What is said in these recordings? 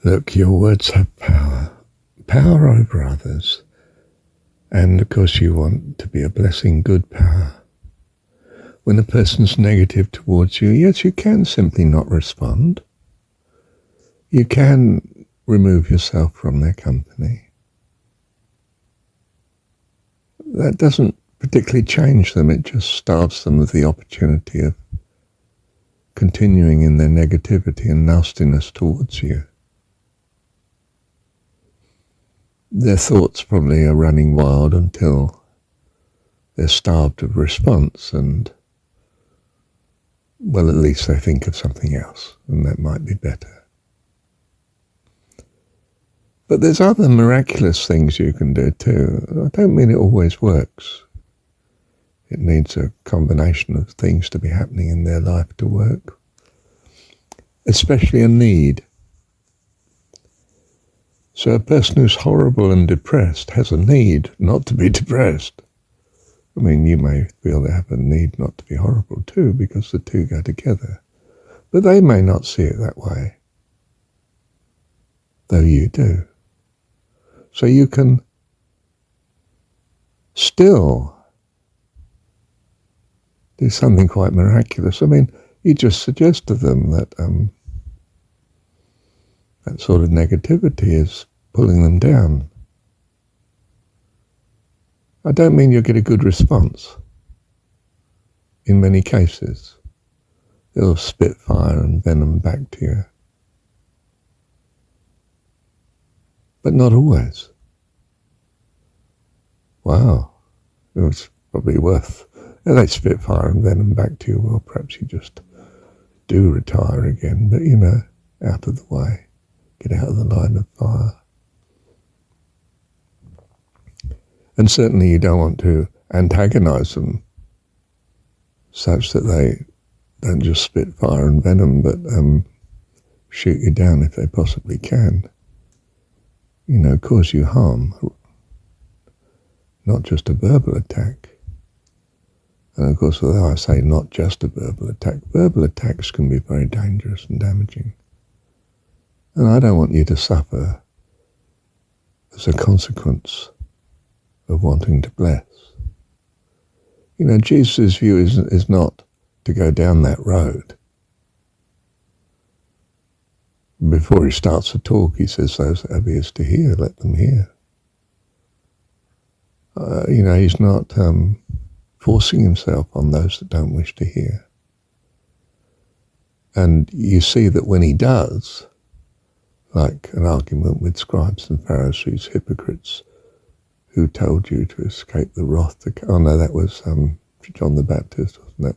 Look, your words have power. Power over others. And of course you want to be a blessing, good power. When a person's negative towards you, yes, you can simply not respond. You can remove yourself from their company. That doesn't particularly change them, it just starves them of the opportunity of continuing in their negativity and nastiness towards you. Their thoughts probably are running wild until they're starved of response, and, well, at least they think of something else, and that might be better. But there's other miraculous things you can do too. I don't mean it always works. It needs a combination of things to be happening in their life to work, especially a need. So a person who's horrible and depressed has a need not to be depressed. I mean, you may feel they have a need not to be horrible too, because the two go together. But they may not see it that way, though you do. So you can still do something quite miraculous. I mean, you just suggest to them that that sort of negativity is pulling them down. I don't mean you'll get a good response. In many cases, they'll spit fire and venom back to you. But not always. Wow, it was probably worth. And they spit fire and venom back to you. Well, perhaps you just do retire again, but out of the way. Get out of the line of fire. And certainly you don't want to antagonize them such that they don't just spit fire and venom, but shoot you down if they possibly can. Cause you harm. Not just a verbal attack. And of course, although I say not just a verbal attacks can be very dangerous and damaging. And I don't want you to suffer as a consequence of wanting to bless. Jesus' view is not to go down that road. Before he starts to talk, he says, those that have ears to hear, let them hear. He's not forcing himself on those that don't wish to hear. And you see that when he does, like an argument with scribes and Pharisees, hypocrites, who told you to escape the wrath to come. Oh no, that was John the Baptist, wasn't it?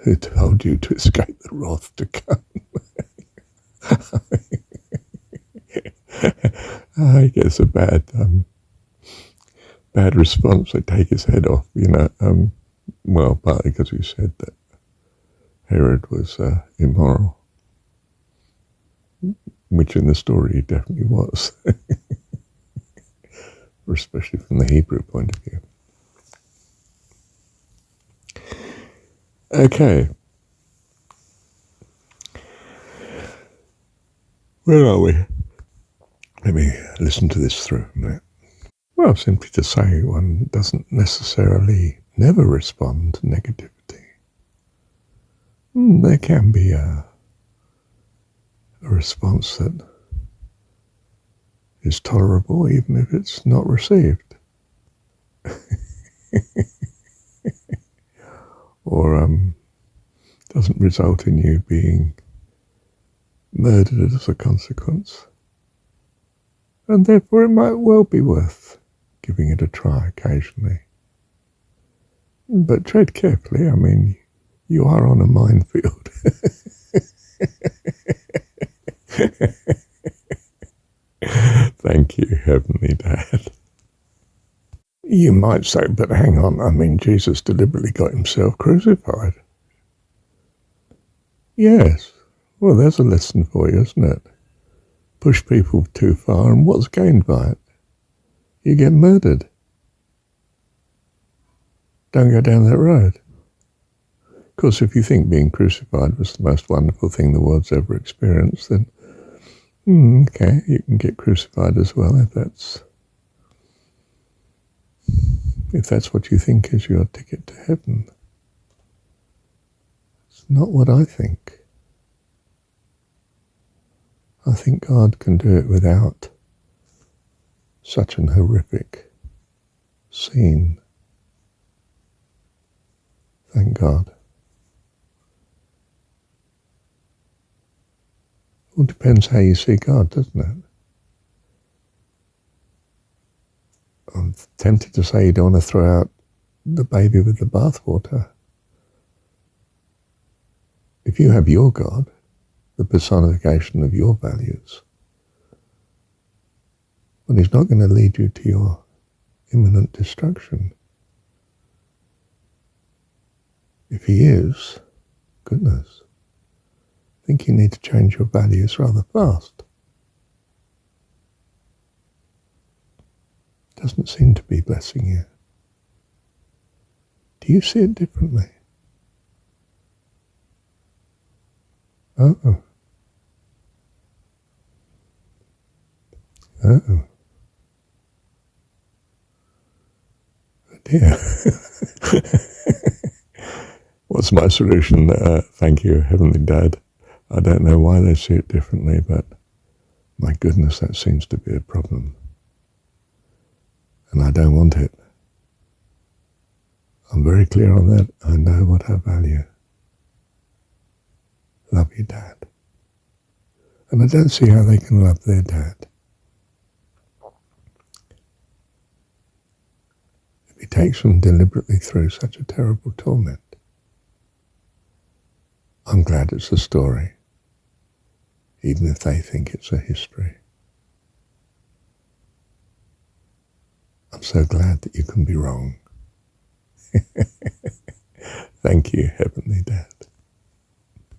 Who told you to escape the wrath to come. He gets a bad response. They take his head off, well, partly because he said that Herod was immoral, which in the story he definitely was, especially from the Hebrew point of view. Okay. Where are we? Let me listen to this through a minute. Well, simply to say one doesn't necessarily never respond to negativity. There can be a response that is tolerable even if it's not received. Or doesn't result in you being murdered as a consequence. And therefore it might well be worth giving it a try occasionally. But tread carefully, I mean, you are on a minefield. Thank you, Heavenly Dad. You might say, but hang on, I mean, Jesus deliberately got himself crucified. Yes, well, there's a lesson for you, isn't it? Push people too far, and what's gained by it? You get murdered. Don't go down that road. Of course, if you think being crucified was the most wonderful thing the world's ever experienced, then Okay, you can get crucified as well if that's what you think is your ticket to heaven. It's not what I think. I think God can do it without such an horrific scene. Thank God. It all depends how you see God, doesn't it? I'm tempted to say you don't want to throw out the baby with the bathwater. If you have your God, the personification of your values, well, he's not going to lead you to your imminent destruction. If he is, goodness, I think you need to change your values rather fast. Doesn't seem to be blessing you. Do you see it differently? Uh-oh. Uh-oh. Oh dear. What's my solution? Thank you, Heavenly Dad. I don't know why they see it differently, but my goodness, that seems to be a problem. And I don't want it. I'm very clear on that. I know what I value. Love you, Dad. And I don't see how they can love their dad if he takes them deliberately through such a terrible torment. I'm glad it's a story, even if they think it's a history. I'm so glad that you can be wrong. Thank you, Heavenly Dad.